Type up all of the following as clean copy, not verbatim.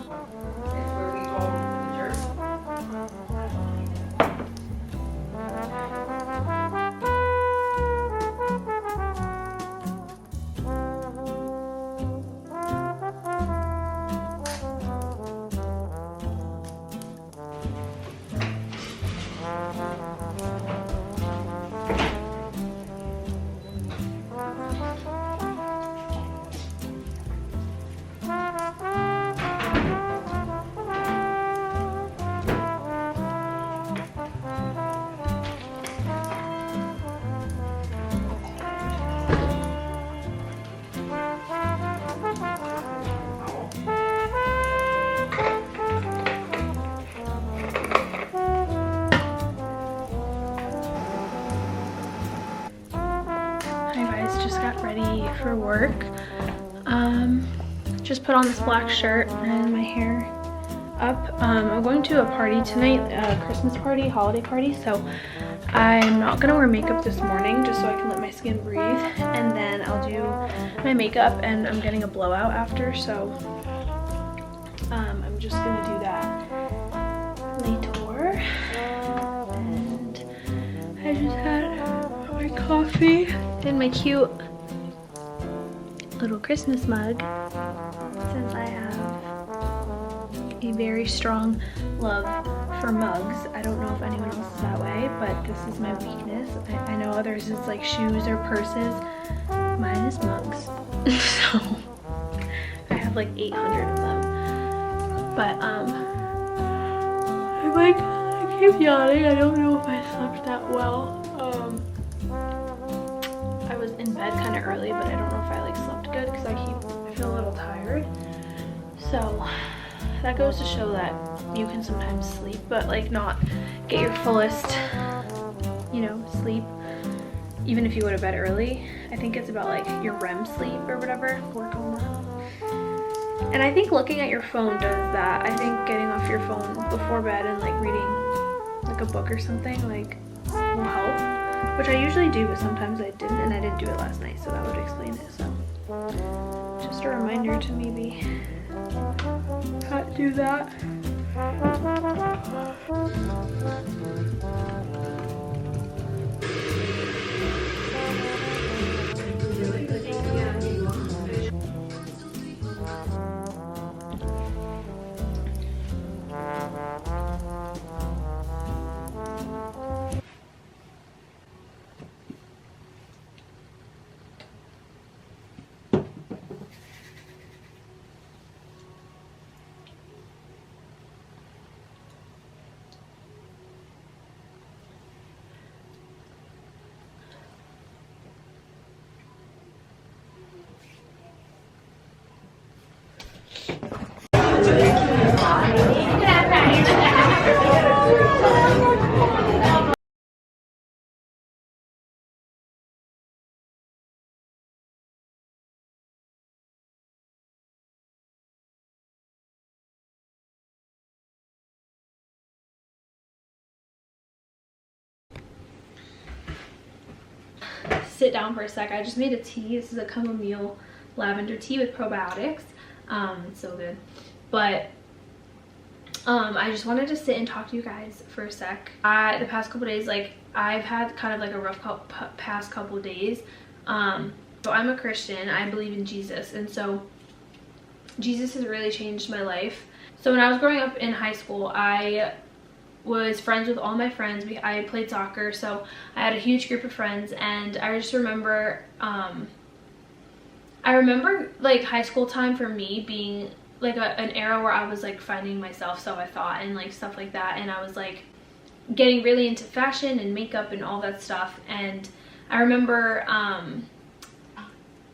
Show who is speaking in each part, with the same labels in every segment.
Speaker 1: It's where we go to the church.
Speaker 2: Just got ready for work. Just put on this black shirt and my hair up. I'm going to a party tonight, a Christmas party, holiday party, so I'm not gonna wear makeup this morning just so I can let my skin breathe, and then I'll do my makeup, and I'm getting a blowout after, so I'm just gonna do that later. And I just had my coffee in my cute little Christmas mug, since I have a very strong love for mugs. I don't know if anyone else is that way, but this is my weakness. I know others is like shoes or purses. Mine is mugs. So I have like 800 of them. But I keep yawning. I don't know if I slept that well. I was in bed kind of early, but I don't know if I like slept good because I feel a little tired. So that goes to show that you can sometimes sleep, but like not get your fullest, you know, sleep, even if you go to bed early. I think it's about like your REM sleep or whatever. Work on that. And I think looking at your phone does that. I think getting off your phone before bed and like reading like a book or something like will help, which I usually do, but sometimes I didn't, and I didn't do it last night, so that would explain it. So just a reminder to maybe not do that. Sit down for a sec. I just made a tea. This is a chamomile lavender tea with probiotics. It's so good. But I just wanted to sit and talk to you guys for a sec. The past couple days, like I've had kind of like a rough past couple days. So I'm a Christian. I believe in Jesus, and so Jesus has really changed my life. So when I was growing up in high school, I was friends with all my friends. I played soccer, so I had a huge group of friends, and I just remember like high school time for me being like an era where I was like finding myself, so I thought, and like stuff like that, and I was like getting really into fashion and makeup and all that stuff. And I remember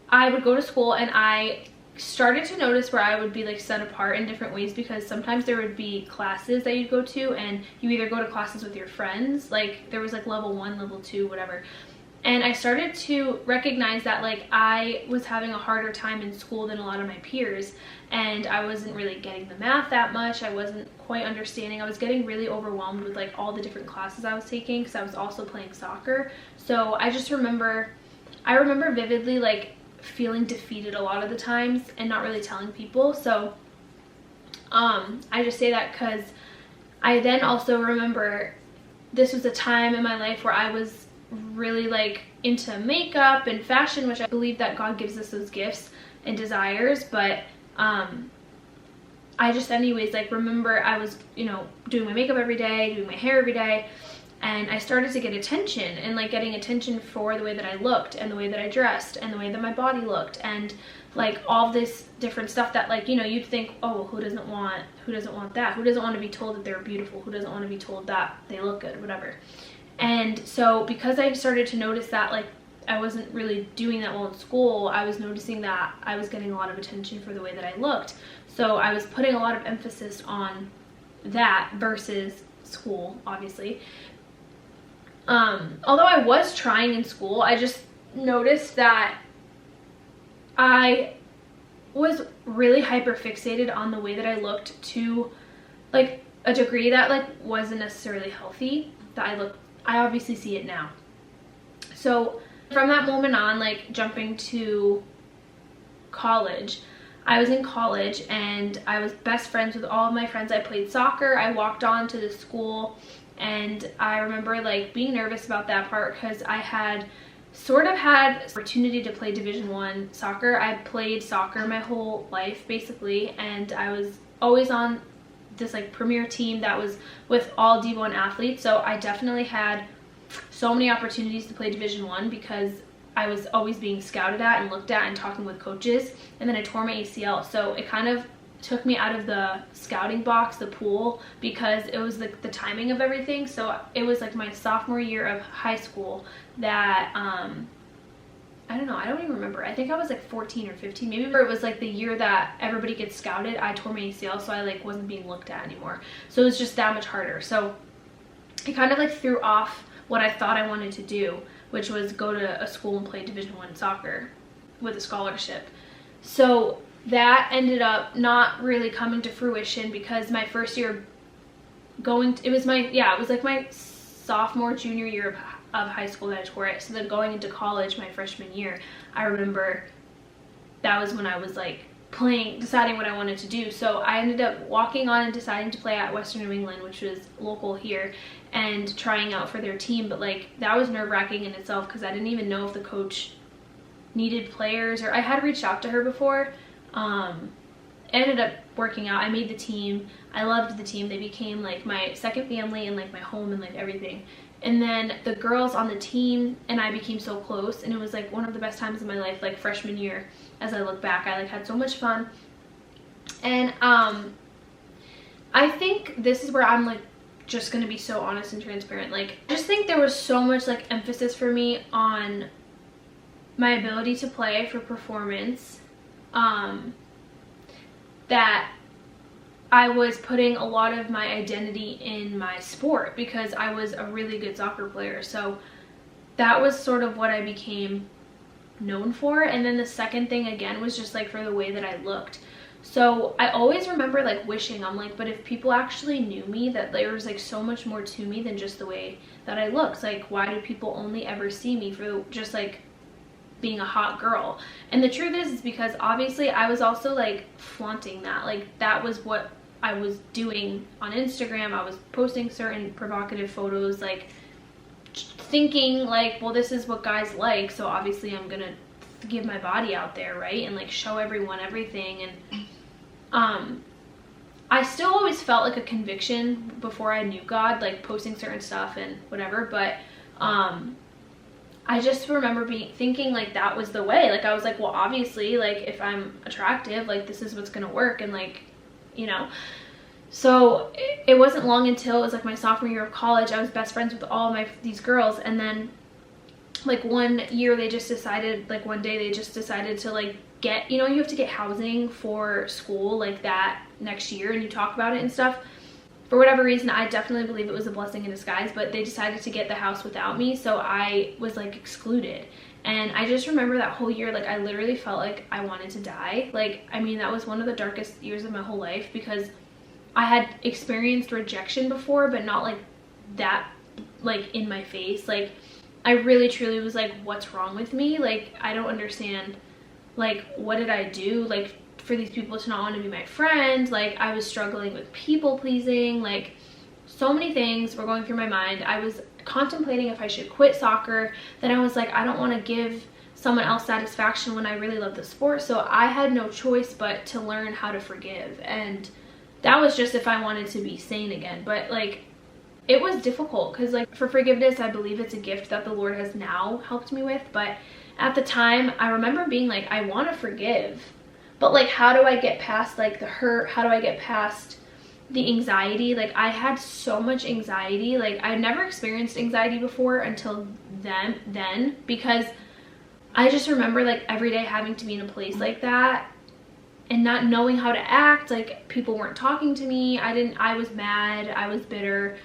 Speaker 2: I would go to school, and I started to notice where I would be like set apart in different ways, because sometimes there would be classes that you'd go to, and you either go to classes with your friends, like there was like level 1, level 2, whatever, and I started to recognize that like I was having a harder time in school than a lot of my peers, and I wasn't really getting the math that much. I wasn't quite understanding. I was getting really overwhelmed with like all the different classes I was taking, because I was also playing soccer. So I remember vividly like feeling defeated a lot of the times and not really telling people. So I just say that because I then also remember this was a time in my life where I was really like into makeup and fashion, which I believe that God gives us those gifts and desires, but I just anyways like remember I was, you know, doing my makeup every day, doing my hair every day, and I started to get attention, and like getting attention for the way that I looked and the way that I dressed and the way that my body looked, and like all this different stuff that, like, you know, you'd think, oh, who doesn't want that, who doesn't want to be told that they're beautiful, who doesn't want to be told that they look good, whatever. And so because I started to notice that like I wasn't really doing that well in school, I was noticing that I was getting a lot of attention for the way that I looked, so I was putting a lot of emphasis on that versus school, obviously. Although I was trying in school, I just noticed that I was really hyper fixated on the way that I looked to like a degree that like wasn't necessarily healthy. I obviously see it now. So from that moment on, like jumping to college, I was in college and I was best friends with all of my friends. I played soccer. I walked on to the school, and I remember like being nervous about that part because I had sort of had opportunity to play Division I soccer. I played soccer my whole life basically, and I was always on this like premier team that was with all D1 athletes, so I definitely had so many opportunities to play Division I because I was always being scouted at and looked at and talking with coaches. And then I tore my ACL, so it kind of took me out of the scouting box, the pool, because it was like the timing of everything. So it was like my sophomore year of high school that I don't know, I don't even remember, I think I was like 14 or 15 maybe, it was like the year that everybody gets scouted. I tore my ACL, so I like wasn't being looked at anymore, so it was just that much harder. So it kind of like threw off what I thought I wanted to do, which was go to a school and play Division I soccer with a scholarship. So that ended up not really coming to fruition because my first year it was like my sophomore, junior year of high school that I tore it. So then going into college, my freshman year, I remember that was when I was like deciding what I wanted to do. So I ended up walking on and deciding to play at Western New England, which was local here, and trying out for their team. But like that was nerve-wracking in itself because I didn't even know if the coach needed players, or I had reached out to her before. Ended up working out. I made the team. I loved the team. They became like my second family and like my home and like everything. And then the girls on the team and I became so close, and it was like one of the best times of my life, like freshman year. As I look back, I like had so much fun. And I think this is where I'm like just gonna be so honest and transparent. Like I just think there was so much like emphasis for me on my ability to play for performance, that I was putting a lot of my identity in my sport because I was a really good soccer player. So that was sort of what I became known for. And then the second thing again was just like for the way that I looked. So I always remember like wishing, I'm like, but if people actually knew me, that there was like so much more to me than just the way that I looked. Like why do people only ever see me for just like being a hot girl? And the truth is because obviously I was also like flaunting that. Like that was what I was doing on Instagram. I was posting certain provocative photos, like thinking like, well, this is what guys like, so obviously I'm gonna give my body out there, right, and like show everyone everything. And I still always felt like a conviction before I knew God, like posting certain stuff and whatever, but I just remember thinking like that was the way. Like I was like, well, obviously, like if I'm attractive, like this is what's gonna work, and like, you know. So it wasn't long until it was like my sophomore year of college, I was best friends with all these girls, and then like one year they just decided, like one day they just decided to like get, you know, you have to get housing for school like that next year, and you talk about it and stuff. For whatever reason, I definitely believe it was a blessing in disguise, but they decided to get the house without me, so I was like excluded. And I just remember that whole year, like I literally felt like I wanted to die. Like, I mean, that was one of the darkest years of my whole life because I had experienced rejection before, but not like that, like in my face. Like I really truly was like, what's wrong with me? Like I don't understand, like what did I do like for these people to not want to be my friend. Like, I was struggling with people pleasing. Like, so many things were going through my mind. I was contemplating if I should quit soccer. Then I was like, I don't want to give someone else satisfaction when I really love the sport. So I had no choice but to learn how to forgive. And that was just if I wanted to be sane again. But like, it was difficult because like for forgiveness, I believe it's a gift that the Lord has now helped me with. But at the time, I remember being like, I want to forgive, but like, how do I get past like the hurt? How do I get past the anxiety? Like, I had so much anxiety. Like, I'd never experienced anxiety before until then, because I just remember like every day having to be in a place like that and not knowing how to act. Like, people weren't talking to me. I was mad. I was bitter.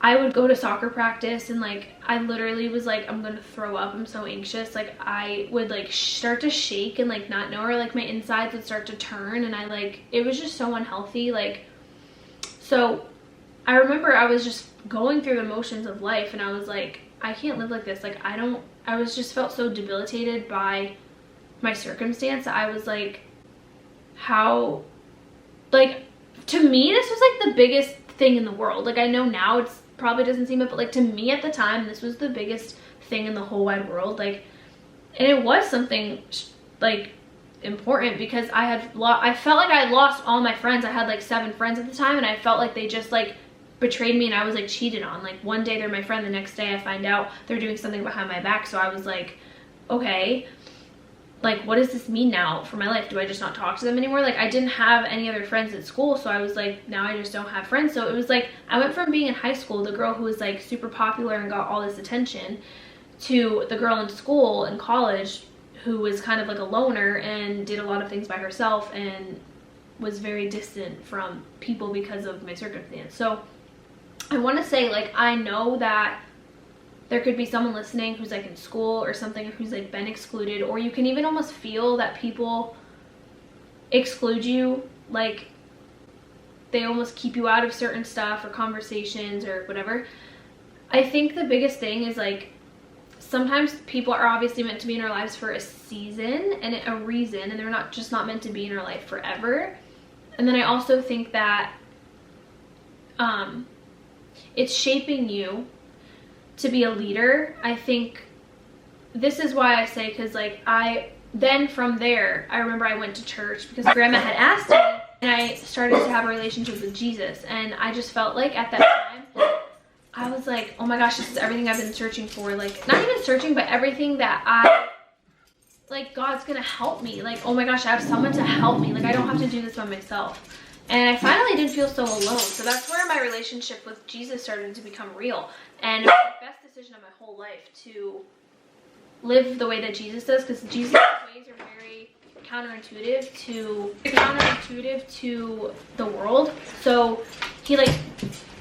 Speaker 2: I would go to soccer practice and like, I literally was like, I'm gonna throw up. I'm so anxious. Like, I would like start to shake and like not know, or like my insides would start to turn, and I like, it was just so unhealthy. Like, so I remember I was just going through the motions of life, and I was like, I can't live like this. Like, I was just felt so debilitated by my circumstance. I was like, how, like, to me, this was like the biggest thing in the world. Like, I know now it's probably doesn't seem it, but like to me at the time, this was the biggest thing in the whole wide world. Like, and it was something like important, because I felt like I had lost all my friends. I had like 7 friends at the time, and I felt like they just like betrayed me, and I was like cheated on. Like, one day they're my friend, the next day I find out they're doing something behind my back. So I was like, okay, like, what does this mean now for my life? Do I just not talk to them anymore? Like, I didn't have any other friends at school, so I was like, now I just don't have friends. So it was like, I went from being in high school, the girl who was like super popular and got all this attention, to the girl in school and college who was kind of like a loner and did a lot of things by herself and was very distant from people because of my circumstance. So I want to say, like, I know that there could be someone listening who's like in school or something, who's like been excluded, or you can even almost feel that people exclude you, like they almost keep you out of certain stuff or conversations or whatever. I think the biggest thing is like, sometimes people are obviously meant to be in our lives for a season and a reason, and they're not meant to be in our life forever. And then I also think that it's shaping you to be a leader. I think this is why I say, because like then from there, I remember I went to church because grandma had asked me, and I started to have a relationship with Jesus. And I just felt like at that time, I was like, oh my gosh, this is everything I've been searching for. Like, not even searching, but everything that like, God's gonna help me. Like, oh my gosh, I have someone to help me. Like, I don't have to do this by myself. And I finally didn't feel so alone. So that's where my relationship with Jesus started to become real. And it was the best decision of my whole life to live the way that Jesus does, because Jesus' ways are very counterintuitive to the world. So he, like,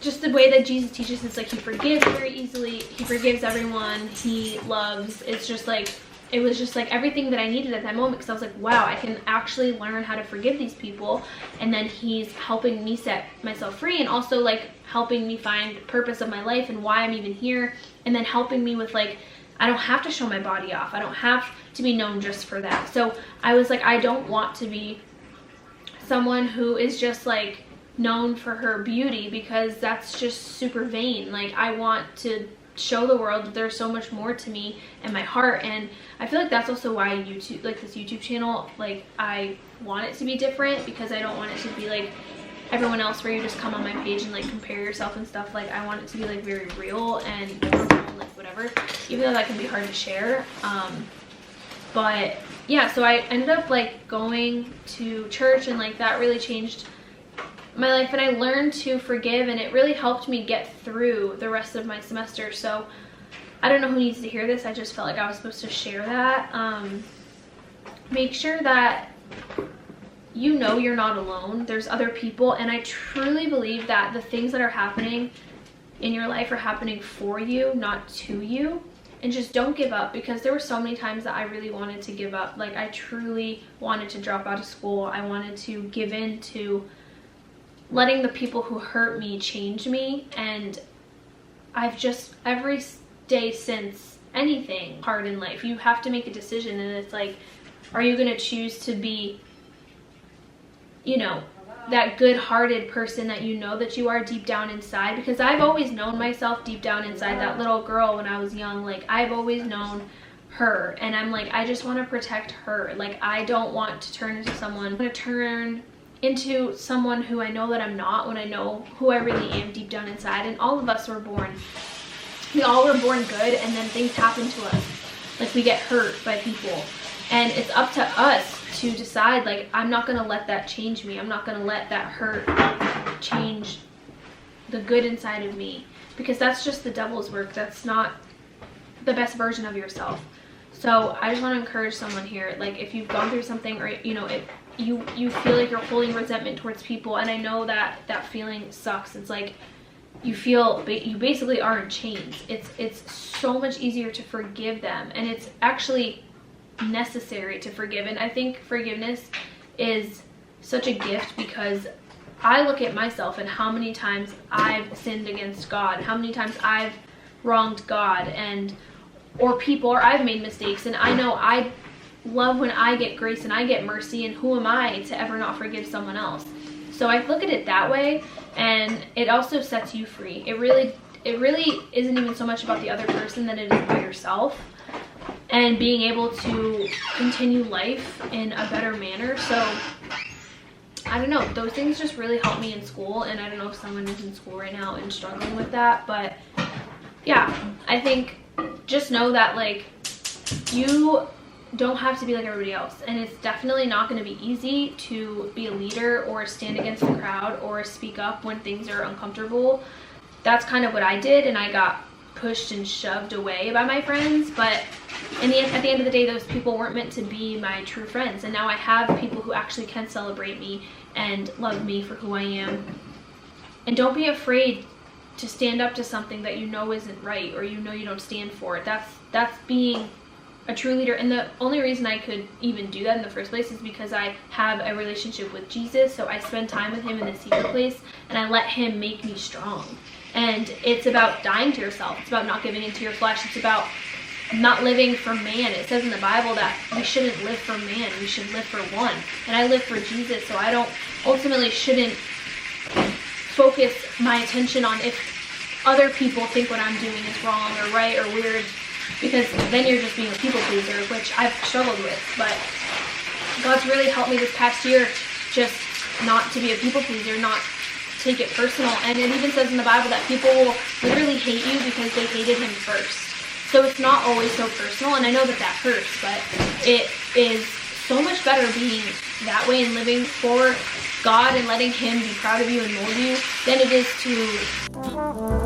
Speaker 2: just the way that Jesus teaches, it's like he forgives very easily. He forgives everyone. He loves. It's just like, it was just like everything that I needed at that moment, because I was like, wow, I can actually learn how to forgive these people. And then he's helping me set myself free, and also like helping me find purpose of my life and why I'm even here. And then helping me with like, I don't have to show my body off. I don't have to be known just for that. So I was like, I don't want to be someone who is just like known for her beauty, because that's just super vain. Like, I want to show the world that there's so much more to me and my heart. And I feel like that's also why YouTube, like this YouTube channel, like I want it to be different, because I don't want it to be like everyone else where you just come on my page and like compare yourself and stuff. Like, I want it to be like very real and like whatever, even though that can be hard to share. But yeah, so I ended up like going to church, and like that really changed my life, and I learned to forgive, and it really helped me get through the rest of my semester. So I don't know who needs to hear this. I just felt like I was supposed to share that. Make sure that you know you're not alone. There's other people, and I truly believe that the things that are happening in your life are happening for you, not to you. And just don't give up, because there were so many times that I really wanted to give up. Like, I truly wanted to drop out of school. I wanted to give in to letting the people who hurt me change me. And I've just, every day since, anything hard in life, you have to make a decision. And it's like, are you going to choose to be you know, that good-hearted person that you know that you are deep down inside. Because I've always known myself deep down inside, that little girl when I was young, like I've always known her, and I'm like, I just want to protect her. Like I don't want to turn into someone, I'm going to turn into someone who I know that I'm not, when I know who I really am deep down inside. And all of us were born, we all were born good, and then things happen to us, like we get hurt by people, and it's up to us to decide, like, I'm not going to let that change me. I'm not going to let that hurt change the good inside of me, because that's just the devil's work. That's not the best version of yourself. So I just want to encourage someone here, like if you've gone through something, or you know, if you feel like you're holding resentment towards people, and I know that that feeling sucks. It's like you feel you basically are in chains. It's so much easier to forgive them, and it's actually necessary to forgive. And I think forgiveness is such a gift, because I look at myself and how many times I've sinned against God, how many times I've wronged God and or people, or I've made mistakes, and I know I love when I get grace and I get mercy, and who am I to ever not forgive someone else? So I look at it that way, and it also sets you free. It really isn't even so much about the other person than it is about yourself, and being able to continue life in a better manner. So I don't know, those things just really help me in school, and I don't know if someone is in school right now and struggling with that, but yeah, I think just know that, like, you don't have to be like everybody else, and it's definitely not going to be easy to be a leader or stand against the crowd or speak up when things are uncomfortable. That's kind of what I did, and I got pushed and shoved away by my friends, but at the end of the day, those people weren't meant to be my true friends, and now I have people who actually can celebrate me and love me for who I am. And don't be afraid to stand up to something that you know isn't right, or you know you don't stand for. That's being a true leader. And the only reason I could even do that in the first place is because I have a relationship with Jesus. So I spend time with him in the secret place, and I let him make me strong. And it's about dying to yourself. It's about not giving into your flesh. It's about not living for man. It says in the Bible that we shouldn't live for man, we should live for one. And I live for Jesus, so I don't shouldn't focus my attention on if other people think what I'm doing is wrong or right or weird, because then you're just being a people pleaser, which I've struggled with. But God's really helped me this past year just not to be a people pleaser, not take it personal. And it even says in the Bible that people will literally hate you because they hated him first. So it's not always so personal, and I know that hurts, but it is so much better being that way and living for God and letting him be proud of you and mold you than it is to